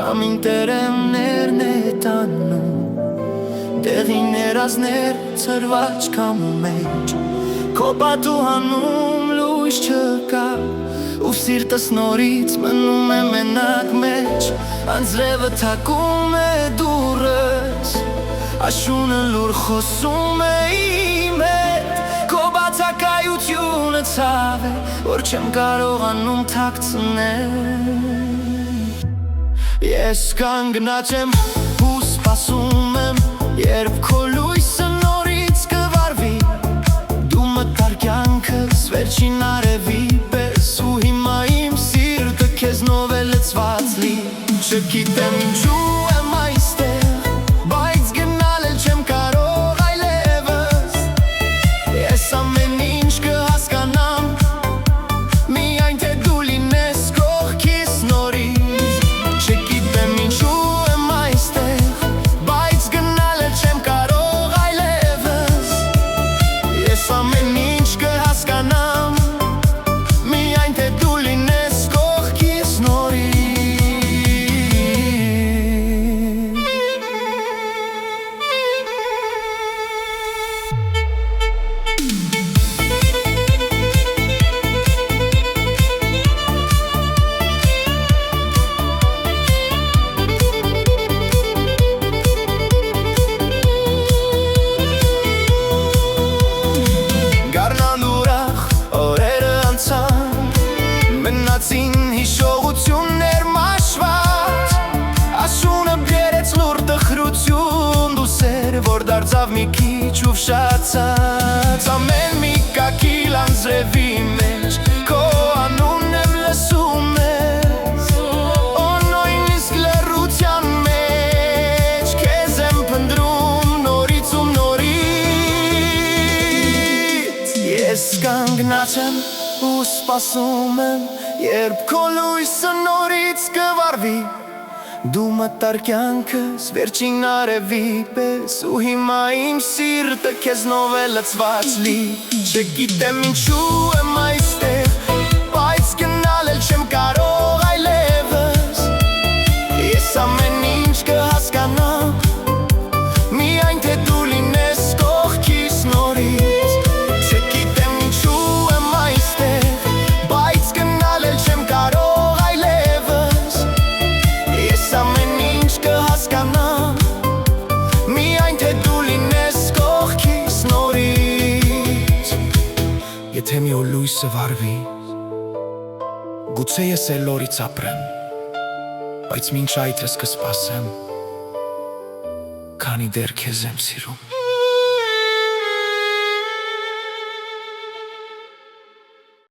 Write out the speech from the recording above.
Քամին տերևներն է տանում, տեղին երազներ ծրված քամու մեջ, քո պատուհանում լույս չկա, ու սիրտս նորից մնում է մենակ մեջ, անձրևը թակում է դուրս, աշունը լուր խոսում է իմ հետ, քո բացակայությունը ցավ է, որ չեմ կարողանում թաքցնել։ Ես կանգնած եմ ու սպասում եմ, երբ քո լույսը նորից կվարվի, դու մտար կյանքս վերջին արևի պես, ու հիմա իմ սիրտը քեզնով է լցված լի, չգիտեմ ինչու եմ այստեղ, բայց գնալ էլ չեմ կարող այլևս, ես ամեն ինչ կհասկանամ, միայն թե դու լինես կողքիս նորից, չգիտեմ ինչու եմ այստեղ, բայց գնալ էլ չեմ կարող այլևս, ես ամեն ինչ կհասկանամ, միայն թե դու լինես կողքիս նորից։ Մնացին հիշողություններ մաշված, աշունը բերեց լուր տխրություն, դու սեր, որ դարձավ մի քիչ ուշացած, ամեն մի կակիլ անձրևի մեջ, քո անունն եմ լսում ես, օ նույնիսկ լռության մեջ, քեզ եմ փնտրում նորից ու նորից, ես կանգնած եմ ու սպասում եմ, երբ քո լույսը նորից կվարվի, դու մտար կյանքս վերջին արևի պես, ու հիմա իմ սիրտը քեզնով է լցված լի, չգիտեմ ինչու եմ այստեղ, բայց գնալ էլ չեմ կարող այլևս, ես ամեն ինչ կհասկանամ, միայն թե դու լինես կողքիս նորից, չգիտեմ ինչու եմ այստեղ, բայց գնալ էլ չեմ կարող այլևս, ես ամեն ինչ կհասկանամ, միայն թե դու լինես կողքիս նորից։ Եթե մի օր լույսը վարվի, գուցե ես էլ նորից ապրեմ, բայց մինչ այդ ես կսպասեմ, քանի դեռ քեզ եմ սիրում։